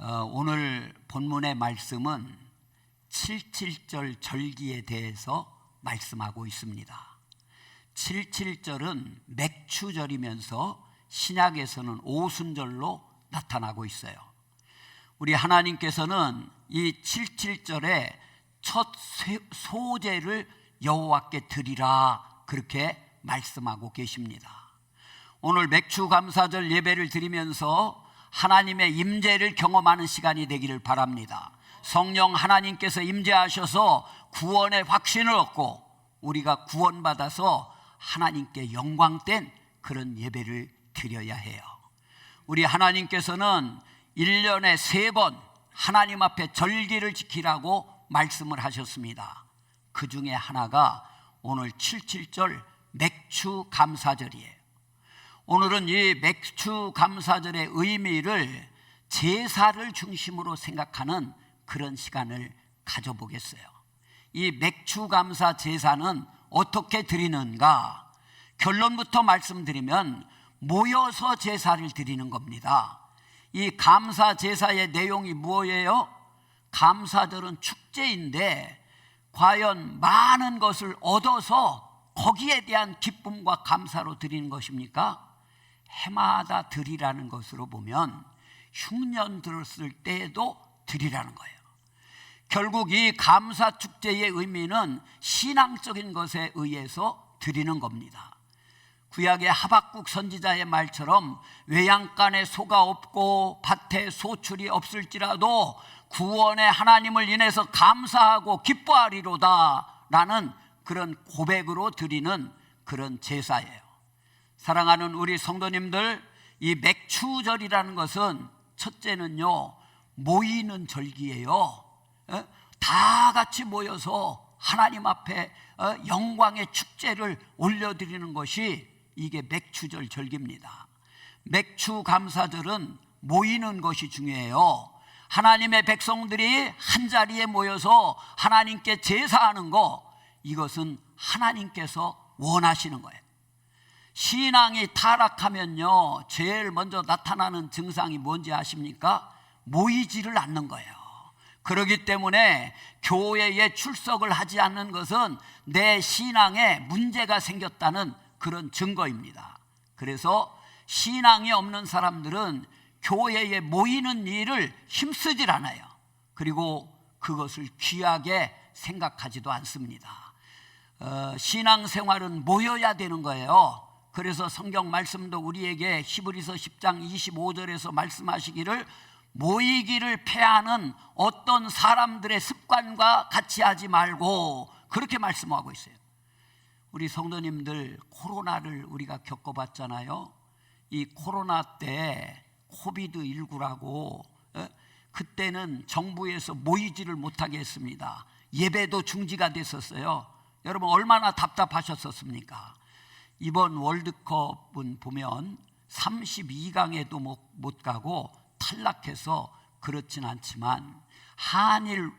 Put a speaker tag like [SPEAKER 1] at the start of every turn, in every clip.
[SPEAKER 1] 오늘 본문의 말씀은 77절 절기에 대해서 말씀하고 있습니다. 77절은 맥추절이면서 신약에서는 오순절로 나타나고 있어요. 우리 하나님께서는 이 77절에 첫 소제를 여호와께 드리라 그렇게 말씀하고 계십니다. 오늘 맥추감사절 예배를 드리면서 하나님의 임재를 경험하는 시간이 되기를 바랍니다. 성령 하나님께서 임재하셔서 구원의 확신을 얻고 우리가 구원받아서 하나님께 영광된 그런 예배를 드려야 해요. 우리 하나님께서는 1년에 3번 하나님 앞에 절기를 지키라고 말씀을 하셨습니다. 그 중에 하나가 오늘 77절 맥추감사절이에요. 오늘은 이 맥추감사절의 의미를 제사를 중심으로 생각하는 그런 시간을 가져보겠어요. 이 맥추감사 제사는 어떻게 드리는가? 결론부터 말씀드리면 모여서 제사를 드리는 겁니다. 이 감사 제사의 내용이 무엇이에요? 감사절은 축제인데 과연 많은 것을 얻어서 거기에 대한 기쁨과 감사로 드리는 것입니까? 해마다 드리라는 것으로 보면 흉년 들었을 때에도 드리라는 거예요. 결국 이 감사 축제의 의미는 신앙적인 것에 의해서 드리는 겁니다. 구약의 하박국 선지자의 말처럼 외양간에 소가 없고 밭에 소출이 없을지라도 구원의 하나님을 인해서 감사하고 기뻐하리로다 라는 그런 고백으로 드리는 그런 제사예요. 사랑하는 우리 성도님들, 이 맥추절이라는 것은 첫째는요, 모이는 절기예요. 다 같이 모여서 하나님 앞에 영광의 축제를 올려드리는 것이 이게 맥추절 절기입니다. 맥추감사절은 모이는 것이 중요해요. 하나님의 백성들이 한자리에 모여서 하나님께 제사하는 거, 이것은 하나님께서 원하시는 거예요. 신앙이 타락하면요, 제일 먼저 나타나는 증상이 뭔지 아십니까? 모이지를 않는 거예요. 그렇기 때문에 교회에 출석을 하지 않는 것은 내 신앙에 문제가 생겼다는 그런 증거입니다. 그래서 신앙이 없는 사람들은 교회에 모이는 일을 힘쓰질 않아요. 그리고 그것을 귀하게 생각하지도 않습니다. 신앙생활은 모여야 되는 거예요. 그래서 성경 말씀도 우리에게 히브리서 10장 25절에서 말씀하시기를 모이기를 패하는 어떤 사람들의 습관과 같이 하지 말고 그렇게 말씀하고 있어요. 우리 성도님들, 코로나를 우리가 겪어봤잖아요. 이 코로나 때 코비드19라고 그때는 정부에서 모이지를 못하게 했습니다. 예배도 중지가 됐었어요. 여러분 얼마나 답답하셨었습니까? 이번 월드컵은 보면 32강에도 못 가고 탈락해서 그렇진 않지만 한일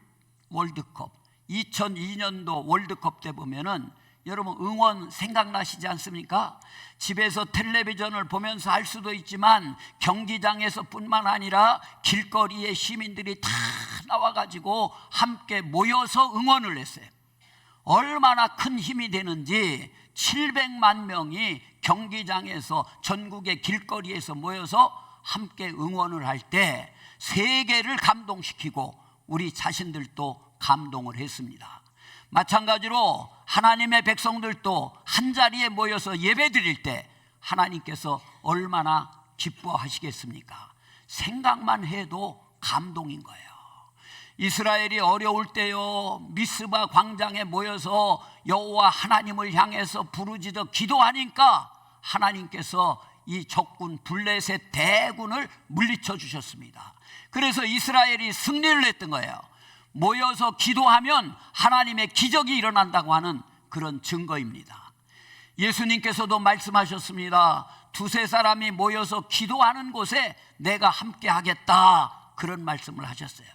[SPEAKER 1] 월드컵 2002년도 월드컵 때 보면은 여러분 응원 생각나시지 않습니까? 집에서 텔레비전을 보면서 할 수도 있지만 경기장에서 뿐만 아니라 길거리에 시민들이 다 나와가지고 함께 모여서 응원을 했어요. 얼마나 큰 힘이 되는지 700만 명이 경기장에서 전국의 길거리에서 모여서 함께 응원을 할 때 세계를 감동시키고 우리 자신들도 감동을 했습니다. 마찬가지로 하나님의 백성들도 한자리에 모여서 예배 드릴 때 하나님께서 얼마나 기뻐하시겠습니까? 생각만 해도 감동인 거예요. 이스라엘이 어려울 때요, 미스바 광장에 모여서 여호와 하나님을 향해서 부르짖어 기도하니까 하나님께서 이 적군 블레셋 대군을 물리쳐 주셨습니다. 그래서 이스라엘이 승리를 했던 거예요. 모여서 기도하면 하나님의 기적이 일어난다고 하는 그런 증거입니다. 예수님께서도 말씀하셨습니다. 2-3 사람이 모여서 기도하는 곳에 내가 함께 하겠다, 그런 말씀을 하셨어요.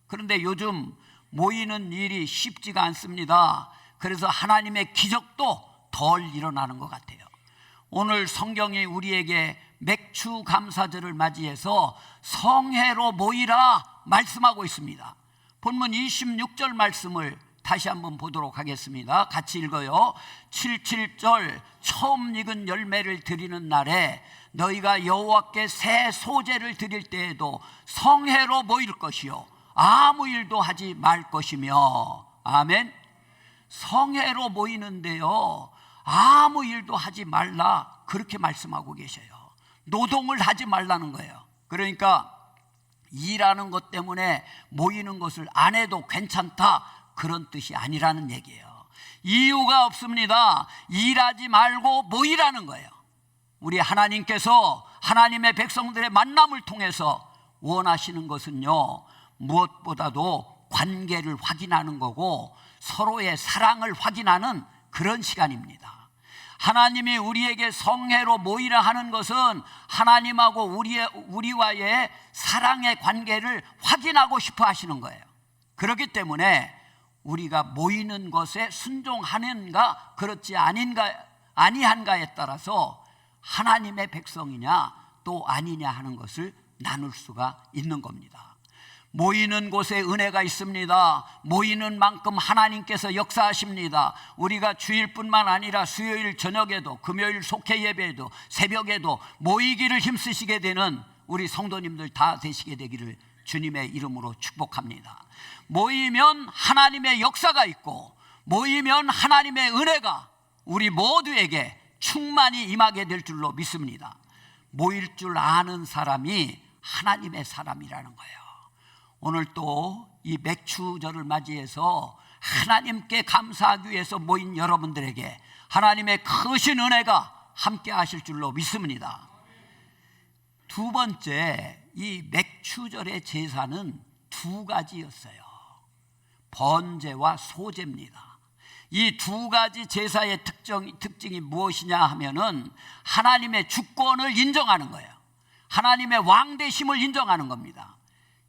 [SPEAKER 1] 그런데 요즘 모이는 일이 쉽지가 않습니다. 그래서 하나님의 기적도 덜 일어나는 것 같아요. 오늘 성경이 우리에게 맥추 감사절을 맞이해서 성회로 모이라 말씀하고 있습니다. 본문 26절 말씀을 다시 한번 보도록 하겠습니다. 같이 읽어요. 77절 처음 익은 열매를 드리는 날에 너희가 여호와께 새 소제를 드릴 때에도 성회로 모일 것이요 아무 일도 하지 말 것이며. 아멘. 성회로 모이는데요 아무 일도 하지 말라 그렇게 말씀하고 계셔요. 노동을 하지 말라는 거예요. 그러니까 일하는 것 때문에 모이는 것을 안 해도 괜찮다 그런 뜻이 아니라는 얘기예요. 이유가 없습니다. 일하지 말고 모이라는 거예요. 우리 하나님께서 하나님의 백성들의 만남을 통해서 원하시는 것은요 무엇보다도 관계를 확인하는 거고 서로의 사랑을 확인하는 그런 시간입니다. 하나님이 우리에게 성회로 모이라 하는 것은 하나님하고 우리와의 사랑의 관계를 확인하고 싶어 하시는 거예요. 그렇기 때문에 우리가 모이는 것에 순종하는가 그렇지 아니한가에 따라서 하나님의 백성이냐 또 아니냐 하는 것을 나눌 수가 있는 겁니다. 모이는 곳에 은혜가 있습니다. 모이는 만큼 하나님께서 역사하십니다. 우리가 주일뿐만 아니라 수요일 저녁에도 금요일 속회 예배에도 새벽에도 모이기를 힘쓰시게 되는 우리 성도님들 다 되시게 되기를 주님의 이름으로 축복합니다. 모이면 하나님의 역사가 있고 모이면 하나님의 은혜가 우리 모두에게 충만히 임하게 될 줄로 믿습니다. 모일 줄 아는 사람이 하나님의 사람이라는 거예요. 오늘 또 이 맥추절을 맞이해서 하나님께 감사하기 위해서 모인 여러분들에게 하나님의 크신 은혜가 함께 하실 줄로 믿습니다. 두 번째, 이 맥추절의 제사는 두 가지였어요. 번제와 소제입니다. 이 두 가지 제사의 특징이 무엇이냐 하면은 하나님의 주권을 인정하는 거예요. 하나님의 왕되심을 인정하는 겁니다.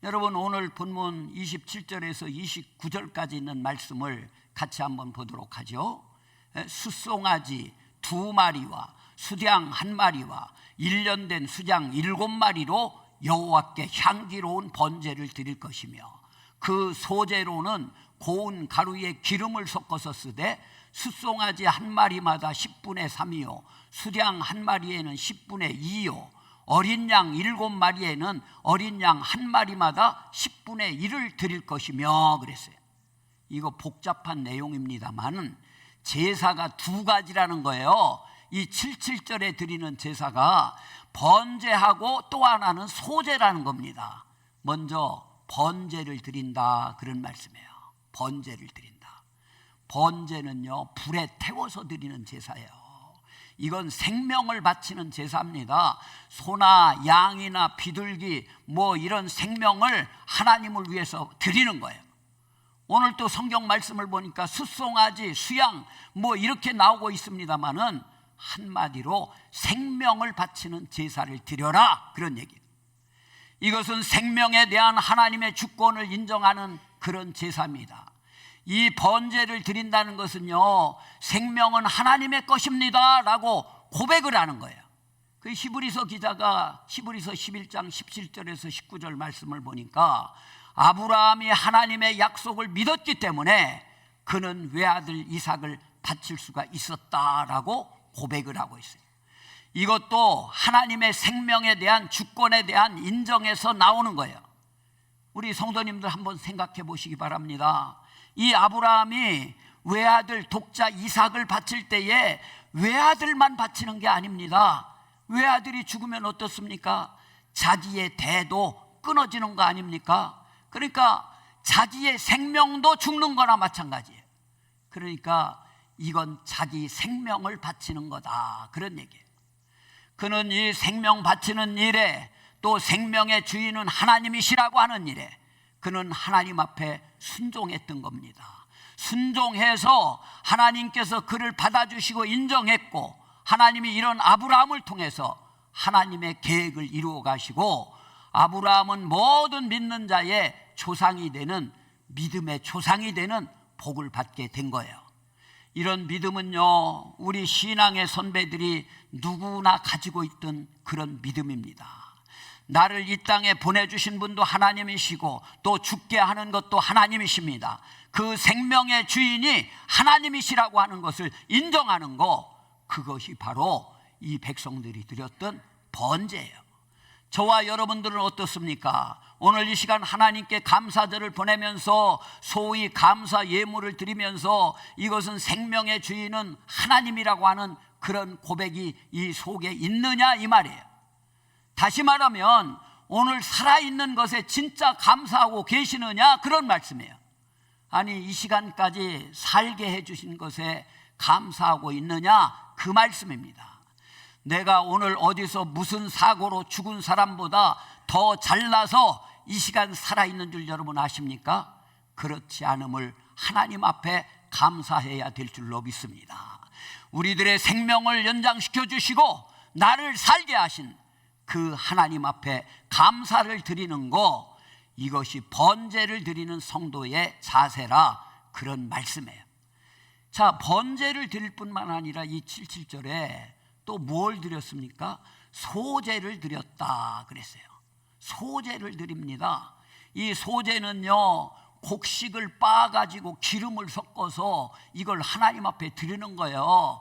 [SPEAKER 1] 여러분 오늘 본문 27절에서 29절까지 있는 말씀을 같이 한번 보도록 하죠. 숫송아지 2마리와 수장 1마리와 1년 된 수장 7마리로 여호와께 향기로운 번제를 드릴 것이며 그 소제로는 고운 가루에 기름을 섞어서 쓰되 숫송아지 1마리마다 10분의 3이요 수장 1마리에는 10분의 2요 어린 양 7마리에는 어린 양 1마리마다 10분의 1을 드릴 것이며 그랬어요. 이거 복잡한 내용입니다만 제사가 두 가지라는 거예요. 이 77절에 드리는 제사가 번제하고 또 하나는 소제라는 겁니다. 먼저 번제를 드린다 그런 말씀이에요. 번제를 드린다. 번제는요 불에 태워서 드리는 제사예요. 이건 생명을 바치는 제사입니다. 소나 양이나 비둘기 뭐 이런 생명을 하나님을 위해서 드리는 거예요. 오늘 또 성경 말씀을 보니까 숫송아지, 수양 뭐 이렇게 나오고 있습니다만은 한마디로 생명을 바치는 제사를 드려라 그런 얘기예요. 이것은 생명에 대한 하나님의 주권을 인정하는 그런 제사입니다. 이 번제를 드린다는 것은요 생명은 하나님의 것입니다 라고 고백을 하는 거예요. 그 히브리서 기자가 히브리서 11장 17절에서 19절 말씀을 보니까 아브라함이 하나님의 약속을 믿었기 때문에 그는 외아들 이삭을 바칠 수가 있었다라고 고백을 하고 있어요. 이것도 하나님의 생명에 대한 주권에 대한 인정에서 나오는 거예요. 우리 성도님들 한번 생각해 보시기 바랍니다. 이 아브라함이 외아들 독자 이삭을 바칠 때에 외아들만 바치는 게 아닙니다. 외아들이 죽으면 어떻습니까? 자기의 대도 끊어지는 거 아닙니까? 그러니까 자기의 생명도 죽는 거나 마찬가지예요. 그러니까 이건 자기 생명을 바치는 거다 그런 얘기예요. 그는 이 생명 바치는 일에 또 생명의 주인은 하나님이시라고 하는 일에 그는 하나님 앞에 순종했던 겁니다. 순종해서 하나님께서 그를 받아주시고 인정했고 하나님이 이런 아브라함을 통해서 하나님의 계획을 이루어 가시고 아브라함은 모든 믿는 자의 조상이 되는 믿음의 조상이 되는 복을 받게 된 거예요. 이런 믿음은요, 우리 신앙의 선배들이 누구나 가지고 있던 그런 믿음입니다. 나를 이 땅에 보내주신 분도 하나님이시고 또 죽게 하는 것도 하나님이십니다. 그 생명의 주인이 하나님이시라고 하는 것을 인정하는 것, 그것이 바로 이 백성들이 드렸던 번제예요. 저와 여러분들은 어떻습니까? 오늘 이 시간 하나님께 감사절을 보내면서 소위 감사 예물을 드리면서 이것은 생명의 주인은 하나님이라고 하는 그런 고백이 이 속에 있느냐 이 말이에요. 다시 말하면 오늘 살아있는 것에 진짜 감사하고 계시느냐 그런 말씀이에요. 아니 이 시간까지 살게 해주신 것에 감사하고 있느냐 그 말씀입니다. 내가 오늘 어디서 무슨 사고로 죽은 사람보다 더 잘나서 이 시간 살아있는 줄 여러분 아십니까? 그렇지 않음을 하나님 앞에 감사해야 될 줄로 믿습니다. 우리들의 생명을 연장시켜 주시고 나를 살게 하신 그 하나님 앞에 감사를 드리는 거, 이것이 번제를 드리는 성도의 자세라 그런 말씀이에요. 자, 번제를 드릴 뿐만 아니라 이 77절에 또 뭘 드렸습니까? 소제를 드렸다 그랬어요. 소제를 드립니다. 이 소제는요, 곡식을 빻아가지고 기름을 섞어서 이걸 하나님 앞에 드리는 거예요.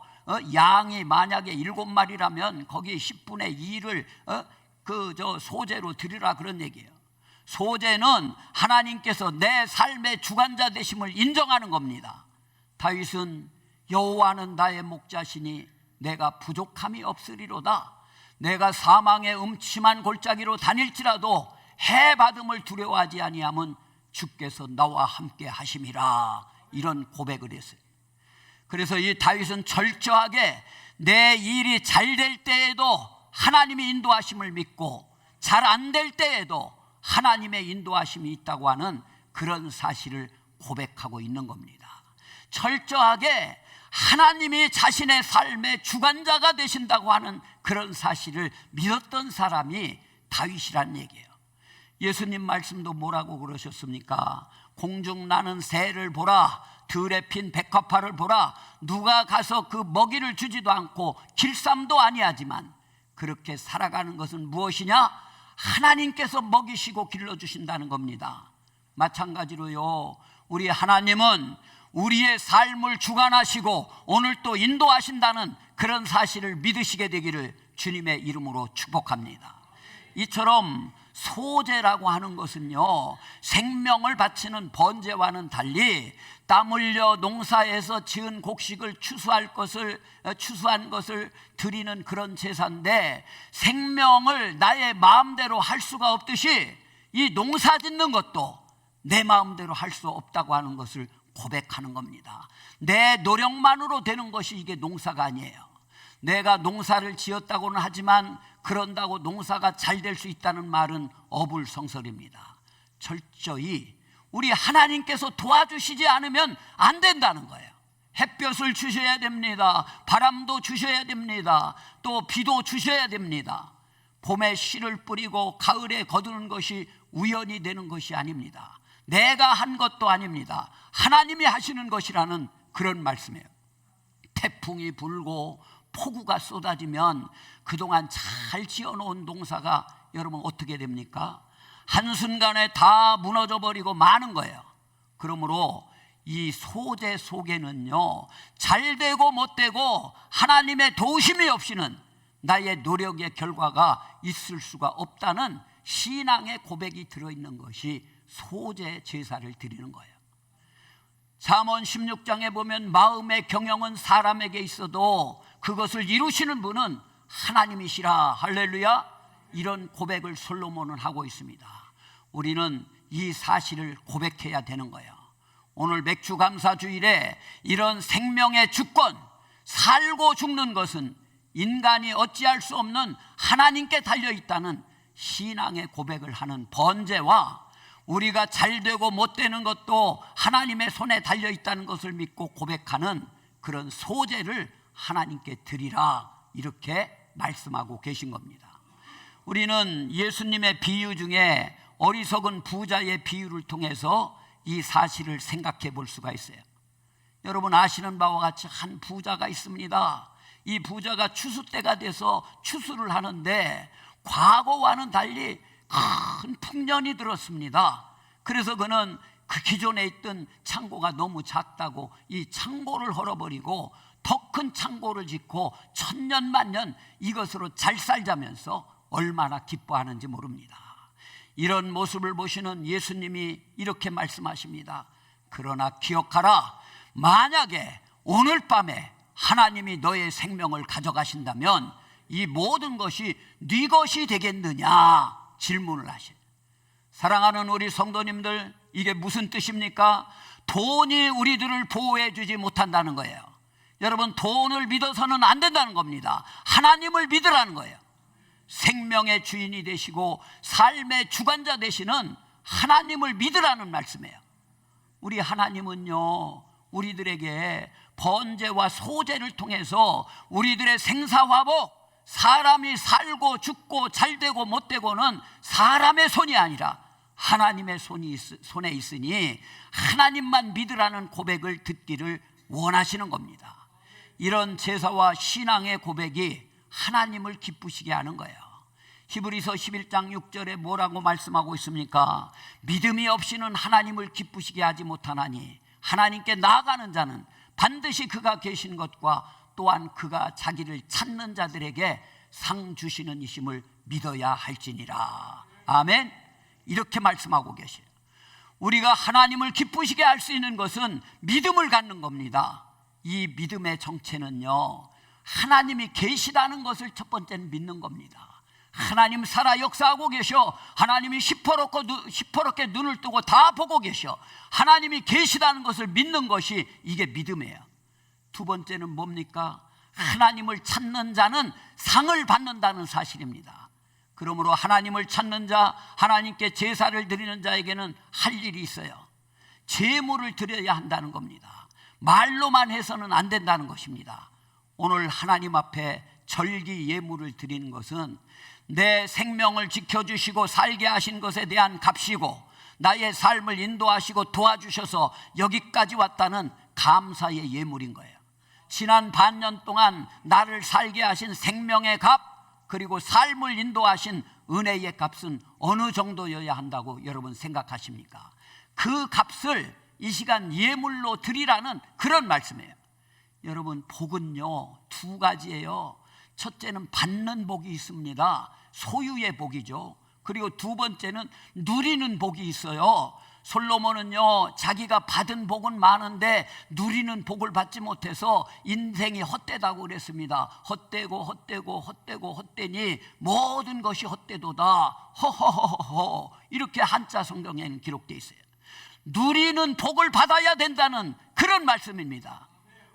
[SPEAKER 1] 양이 만약에 7마리라면 거기에 10분의 2를 소제로 드리라 그런 얘기예요. 소제는 하나님께서 내 삶의 주관자 되심을 인정하는 겁니다. 다윗은 여호와는 나의 목자시니 내가 부족함이 없으리로다. 내가 사망의 음침한 골짜기로 다닐지라도 해받음을 두려워하지 아니함은 주께서 나와 함께 하심이라. 이런 고백을 했어요. 그래서 이 다윗은 철저하게 내 일이 잘 될 때에도 하나님의 인도하심을 믿고 잘 안 될 때에도 하나님의 인도하심이 있다고 하는 그런 사실을 고백하고 있는 겁니다. 철저하게 하나님이 자신의 삶의 주관자가 되신다고 하는 그런 사실을 믿었던 사람이 다윗이란 얘기예요. 예수님 말씀도 뭐라고 그러셨습니까? 공중 나는 새를 보라, 들에 핀 백합화를 보라. 누가 가서 그 먹이를 주지도 않고 길쌈도 아니하지만 그렇게 살아가는 것은 무엇이냐? 하나님께서 먹이시고 길러주신다는 겁니다. 마찬가지로요, 우리 하나님은 우리의 삶을 주관하시고 오늘 또 인도하신다는 그런 사실을 믿으시게 되기를 주님의 이름으로 축복합니다. 이처럼 소제라고 하는 것은요, 생명을 바치는 번제와는 달리 땀 흘려 농사에서 지은 곡식을 추수한 것을 드리는 그런 제사인데, 생명을 나의 마음대로 할 수가 없듯이 이 농사 짓는 것도 내 마음대로 할 수 없다고 하는 것을 고백하는 겁니다. 내 노력만으로 되는 것이 이게 농사가 아니에요. 내가 농사를 지었다고는 하지만 그런다고 농사가 잘 될 수 있다는 말은 어불성설입니다. 철저히 우리 하나님께서 도와주시지 않으면 안 된다는 거예요. 햇볕을 주셔야 됩니다. 바람도 주셔야 됩니다. 또 비도 주셔야 됩니다. 봄에 씨를 뿌리고 가을에 거두는 것이 우연히 되는 것이 아닙니다. 내가 한 것도 아닙니다. 하나님이 하시는 것이라는 그런 말씀이에요. 태풍이 불고 폭우가 쏟아지면 그동안 잘 지어놓은 농사가 여러분 어떻게 됩니까? 한순간에 다 무너져 버리고 마는 거예요. 그러므로 이 소제 속에는요, 잘 되고 못 되고 하나님의 도우심이 없이는 나의 노력의 결과가 있을 수가 없다는 신앙의 고백이 들어있는 것이 소제 제사를 드리는 거예요. 잠언 16장에 보면 마음의 경영은 사람에게 있어도 그것을 이루시는 분은 하나님이시라. 할렐루야. 이런 고백을 솔로몬은 하고 있습니다. 우리는 이 사실을 고백해야 되는 거예요. 오늘 맥주감사주일에 이런 생명의 주권, 살고 죽는 것은 인간이 어찌할 수 없는 하나님께 달려있다는 신앙의 고백을 하는 번제와 우리가 잘되고 못되는 것도 하나님의 손에 달려있다는 것을 믿고 고백하는 그런 소제를 하나님께 드리라, 이렇게 말씀하고 계신 겁니다. 우리는 예수님의 비유 중에 어리석은 부자의 비유를 통해서 이 사실을 생각해 볼 수가 있어요. 여러분 아시는 바와 같이 한 부자가 있습니다. 이 부자가 추수 때가 돼서 추수를 하는데 과거와는 달리 큰 풍년이 들었습니다. 그래서 그는 그 기존에 있던 창고가 너무 작다고 이 창고를 헐어버리고 더 큰 창고를 짓고 천년만년 이것으로 잘 살자면서 얼마나 기뻐하는지 모릅니다. 이런 모습을 보시는 예수님이 이렇게 말씀하십니다. 그러나 기억하라. 만약에 오늘 밤에 하나님이 너의 생명을 가져가신다면 이 모든 것이 네 것이 되겠느냐 질문을 하시죠. 사랑하는 우리 성도님들, 이게 무슨 뜻입니까? 돈이 우리들을 보호해 주지 못한다는 거예요. 여러분, 돈을 믿어서는 안 된다는 겁니다. 하나님을 믿으라는 거예요. 생명의 주인이 되시고 삶의 주관자 되시는 하나님을 믿으라는 말씀이에요. 우리 하나님은요, 우리들에게 번제와 소제를 통해서 우리들의 생사화복, 사람이 살고 죽고 잘되고 못되고는 사람의 손이 아니라 하나님의 손에 있으니 하나님만 믿으라는 고백을 듣기를 원하시는 겁니다. 이런 제사와 신앙의 고백이 하나님을 기쁘시게 하는 거예요. 히브리서 11장 6절에 뭐라고 말씀하고 있습니까? 믿음이 없이는 하나님을 기쁘시게 하지 못하나니 하나님께 나아가는 자는 반드시 그가 계신 것과 또한 그가 자기를 찾는 자들에게 상 주시는 이심을 믿어야 할지니라. 아멘. 이렇게 말씀하고 계세요. 우리가 하나님을 기쁘시게 할 수 있는 것은 믿음을 갖는 겁니다. 이 믿음의 정체는요, 하나님이 계시다는 것을 첫 번째는 믿는 겁니다. 하나님 살아 역사하고 계셔. 하나님이 시퍼렇게 눈을 뜨고 다 보고 계셔. 하나님이 계시다는 것을 믿는 것이 이게 믿음이에요. 두 번째는 뭡니까? 하나님을 찾는 자는 상을 받는다는 사실입니다. 그러므로 하나님을 찾는 자, 하나님께 제사를 드리는 자에게는 할 일이 있어요. 제물을 드려야 한다는 겁니다. 말로만 해서는 안 된다는 것입니다. 오늘 하나님 앞에 절기 예물을 드리는 것은 내 생명을 지켜주시고 살게 하신 것에 대한 값이고 나의 삶을 인도하시고 도와주셔서 여기까지 왔다는 감사의 예물인 거예요. 지난 반년 동안 나를 살게 하신 생명의 값, 그리고 삶을 인도하신 은혜의 값은 어느 정도여야 한다고 여러분 생각하십니까? 그 값을 이 시간 예물로 드리라는 그런 말씀이에요. 여러분, 복은요 두 가지예요. 첫째는 받는 복이 있습니다. 소유의 복이죠. 그리고 두 번째는 누리는 복이 있어요. 솔로몬은요, 자기가 받은 복은 많은데 누리는 복을 받지 못해서 인생이 헛되다고 그랬습니다. 헛되니 모든 것이 헛되도다. 허허허허, 이렇게 한자 성경에는 기록되어 있어요. 누리는 복을 받아야 된다는 그런 말씀입니다.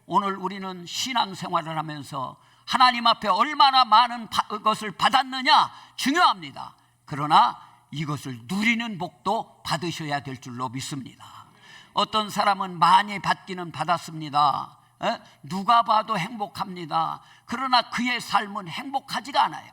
[SPEAKER 1] 오늘 우리는 신앙생활을 하면서 하나님 앞에 얼마나 많은 것을 받았느냐 중요합니다. 그러나 이것을 누리는 복도 받으셔야 될 줄로 믿습니다. 어떤 사람은 많이 받기는 받았습니다. 누가 봐도 행복합니다. 그러나 그의 삶은 행복하지가 않아요.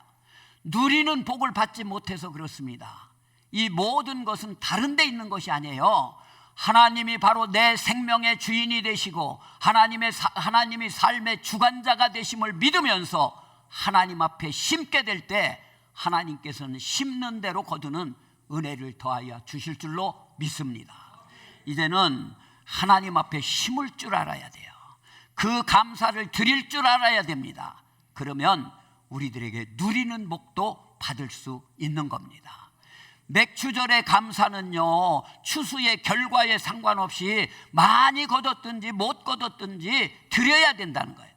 [SPEAKER 1] 누리는 복을 받지 못해서 그렇습니다. 이 모든 것은 다른 데 있는 것이 아니에요. 하나님이 바로 내 생명의 주인이 되시고 하나님이 삶의 주관자가 되심을 믿으면서 하나님 앞에 심게 될 때 하나님께서는 심는 대로 거두는 은혜를 더하여 주실 줄로 믿습니다. 이제는 하나님 앞에 심을 줄 알아야 돼요. 그 감사를 드릴 줄 알아야 됩니다. 그러면 우리들에게 누리는 복도 받을 수 있는 겁니다. 맥추절의 감사는요, 추수의 결과에 상관없이 많이 거뒀든지 못 거뒀든지 드려야 된다는 거예요.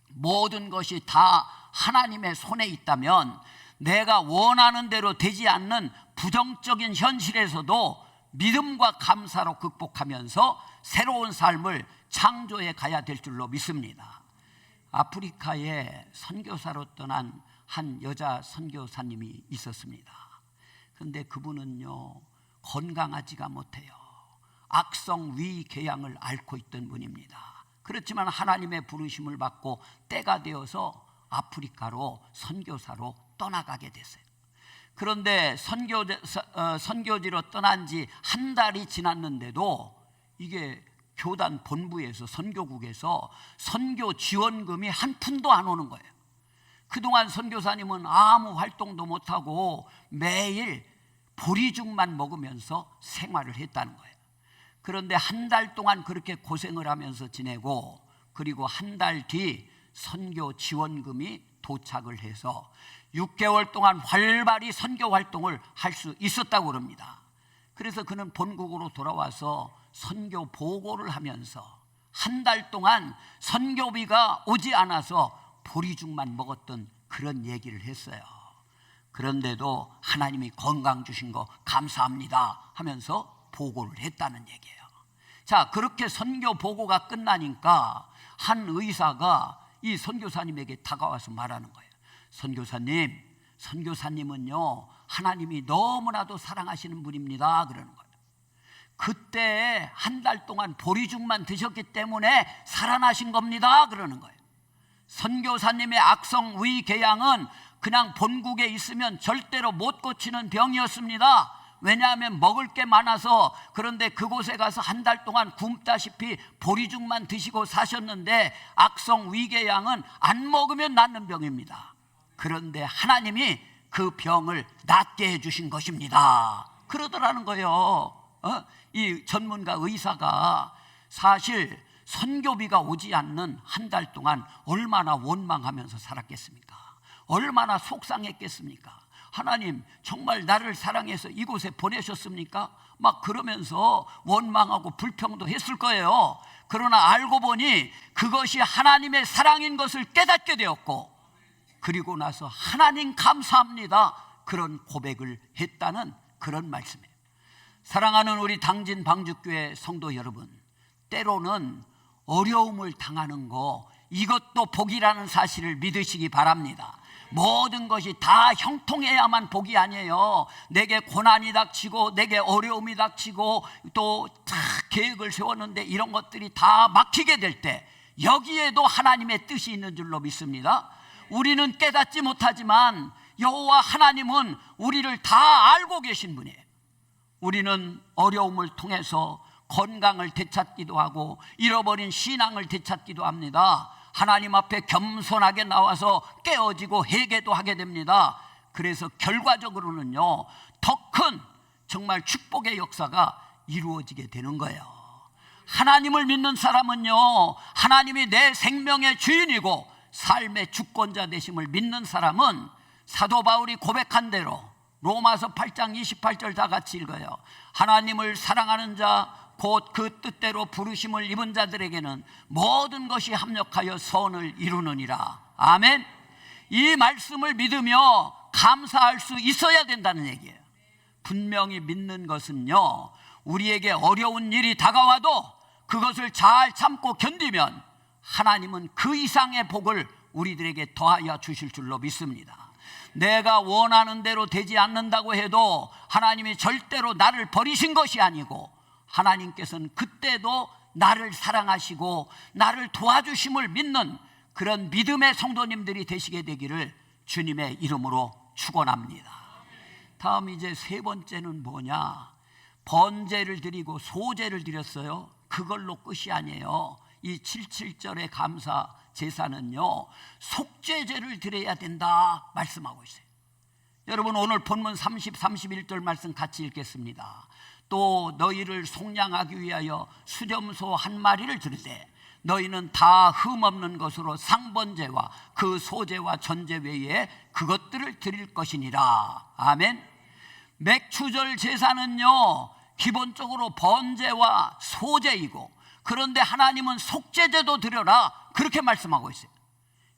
[SPEAKER 1] 모든 것이 다 하나님의 손에 있다면 내가 원하는 대로 되지 않는 부정적인 현실에서도 믿음과 감사로 극복하면서 새로운 삶을 창조해 가야 될 줄로 믿습니다. 아프리카에 선교사로 떠난 한 여자 선교사님이 있었습니다. 그런데 그분은요, 건강하지가 못해요. 악성 위궤양을 앓고 있던 분입니다. 그렇지만 하나님의 부르심을 받고 때가 되어서 아프리카로 선교사로 떠나가게 됐어요. 그런데 선교지로 떠난 지 한 달이 지났는데도 이게 교단 본부에서, 선교국에서 선교 지원금이 한 푼도 안 오는 거예요. 그동안 선교사님은 아무 활동도 못하고 매일 보리죽만 먹으면서 생활을 했다는 거예요. 그런데 한 달 동안 그렇게 고생을 하면서 지내고, 그리고 한 달 뒤 선교 지원금이 도착을 해서 6개월 동안 활발히 선교 활동을 할 수 있었다고 그럽니다. 그래서 그는 본국으로 돌아와서 선교 보고를 하면서 한 달 동안 선교비가 오지 않아서 보리죽만 먹었던 그런 얘기를 했어요. 그런데도 하나님이 건강 주신 거 감사합니다 하면서 보고를 했다는 얘기예요. 자, 그렇게 선교 보고가 끝나니까 한 의사가 이 선교사님에게 다가와서 말하는 거예요. 선교사님은요 하나님이 너무나도 사랑하시는 분입니다 그러는 거예요. 그때 한 달 동안 보리죽만 드셨기 때문에 살아나신 겁니다 그러는 거예요. 선교사님의 악성 위궤양은 그냥 본국에 있으면 절대로 못 고치는 병이었습니다. 왜냐하면 먹을 게 많아서. 그런데 그곳에 가서 한 달 동안 굶다시피 보리죽만 드시고 사셨는데 악성 위궤양은 안 먹으면 낫는 병입니다. 그런데 하나님이 그 병을 낫게 해주신 것입니다 그러더라는 거예요. 이 전문가 의사가 사실 선교비가 오지 않는 한 달 동안 얼마나 원망하면서 살았겠습니까? 얼마나 속상했겠습니까? 하나님 정말 나를 사랑해서 이곳에 보내셨습니까? 막 그러면서 원망하고 불평도 했을 거예요. 그러나 알고 보니 그것이 하나님의 사랑인 것을 깨닫게 되었고, 그리고 나서 하나님 감사합니다 그런 고백을 했다는 그런 말씀이에요. 사랑하는 우리 당진 방주교회 성도 여러분, 때로는 어려움을 당하는 거, 이것도 복이라는 사실을 믿으시기 바랍니다. 모든 것이 다 형통해야만 복이 아니에요. 내게 고난이 닥치고 내게 어려움이 닥치고 또 다 계획을 세웠는데 이런 것들이 다 막히게 될 때 여기에도 하나님의 뜻이 있는 줄로 믿습니다. 우리는 깨닫지 못하지만 여호와 하나님은 우리를 다 알고 계신 분이에요. 우리는 어려움을 통해서 건강을 되찾기도 하고 잃어버린 신앙을 되찾기도 합니다. 하나님 앞에 겸손하게 나와서 깨어지고 회개도 하게 됩니다. 그래서 결과적으로는요 더 큰 정말 축복의 역사가 이루어지게 되는 거예요. 하나님을 믿는 사람은요 하나님이 내 생명의 주인이고 삶의 주권자 되심을 믿는 사람은 사도 바울이 고백한 대로 로마서 8장 28절 다 같이 읽어요. 하나님을 사랑하는 자 곧 그 뜻대로 부르심을 입은 자들에게는 모든 것이 합력하여 선을 이루느니라. 아멘. 이 말씀을 믿으며 감사할 수 있어야 된다는 얘기예요. 분명히 믿는 것은요 우리에게 어려운 일이 다가와도 그것을 잘 참고 견디면 하나님은 그 이상의 복을 우리들에게 더하여 주실 줄로 믿습니다. 내가 원하는 대로 되지 않는다고 해도 하나님이 절대로 나를 버리신 것이 아니고 하나님께서는 그때도 나를 사랑하시고 나를 도와주심을 믿는 그런 믿음의 성도님들이 되시게 되기를 주님의 이름으로 축원합니다. 다음 이제 세 번째는 뭐냐? 번제를 드리고 소제를 드렸어요. 그걸로 끝이 아니에요. 이 77절의 감사 제사는요 속죄제를 드려야 된다 말씀하고 있어요. 여러분 오늘 본문 30, 31절 말씀 같이 읽겠습니다. 또 너희를 속량하기 위하여 수렴소 한 마리를 드리되 너희는 다 흠없는 것으로 상번제와 그 소제와 전제 외에 그것들을 드릴 것이니라. 아멘. 맥추절 제사는요 기본적으로 번제와 소제이고, 그런데 하나님은 속죄제도 드려라 그렇게 말씀하고 있어요.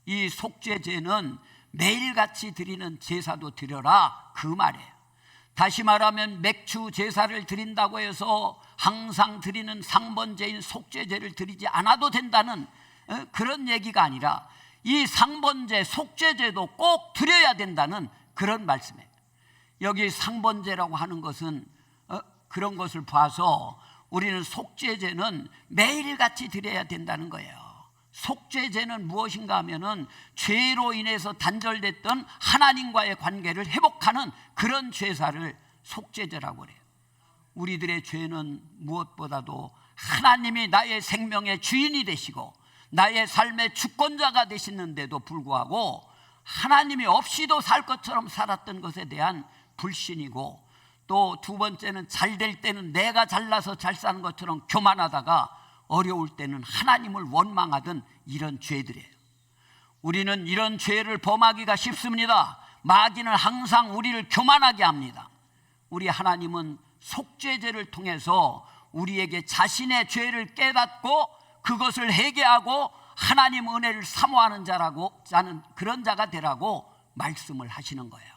[SPEAKER 1] 이 속죄제는 매일같이 드리는 제사도 드려라 그 말이에요. 다시 말하면 맥주 제사를 드린다고 해서 항상 드리는 상번제인 속죄제를 드리지 않아도 된다는 그런 얘기가 아니라 이 상번제 속죄제도 꼭 드려야 된다는 그런 말씀이에요. 여기 상번제라고 하는 것은 그런 것을 봐서 우리는 속죄제는 매일같이 드려야 된다는 거예요. 속죄제는 무엇인가 하면은 죄로 인해서 단절됐던 하나님과의 관계를 회복하는 그런 제사를 속죄제라고 그래요. 우리들의 죄는 무엇보다도 하나님이 나의 생명의 주인이 되시고 나의 삶의 주권자가 되시는데도 불구하고 하나님이 없이도 살 것처럼 살았던 것에 대한 불신이고, 또 두 번째는 잘 될 때는 내가 잘나서 잘 사는 것처럼 교만하다가 어려울 때는 하나님을 원망하던 이런 죄들이에요. 우리는 이런 죄를 범하기가 쉽습니다. 마귀는 항상 우리를 교만하게 합니다. 우리 하나님은 속죄제를 통해서 우리에게 자신의 죄를 깨닫고 그것을 회개하고 하나님 은혜를 사모하는 자는 그런 자가 되라고 말씀을 하시는 거예요.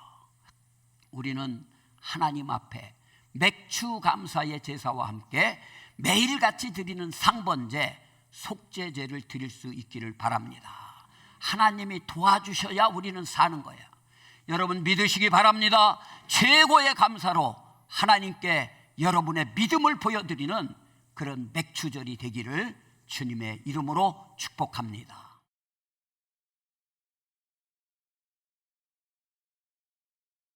[SPEAKER 1] 우리는 하나님 앞에 맥주 감사의 제사와 함께 매일같이 드리는 상번제 속죄제를 드릴 수 있기를 바랍니다. 하나님이 도와주셔야 우리는 사는 거예요. 여러분 믿으시기 바랍니다. 최고의 감사로 하나님께 여러분의 믿음을 보여드리는 그런 맥주절이 되기를 주님의 이름으로 축복합니다.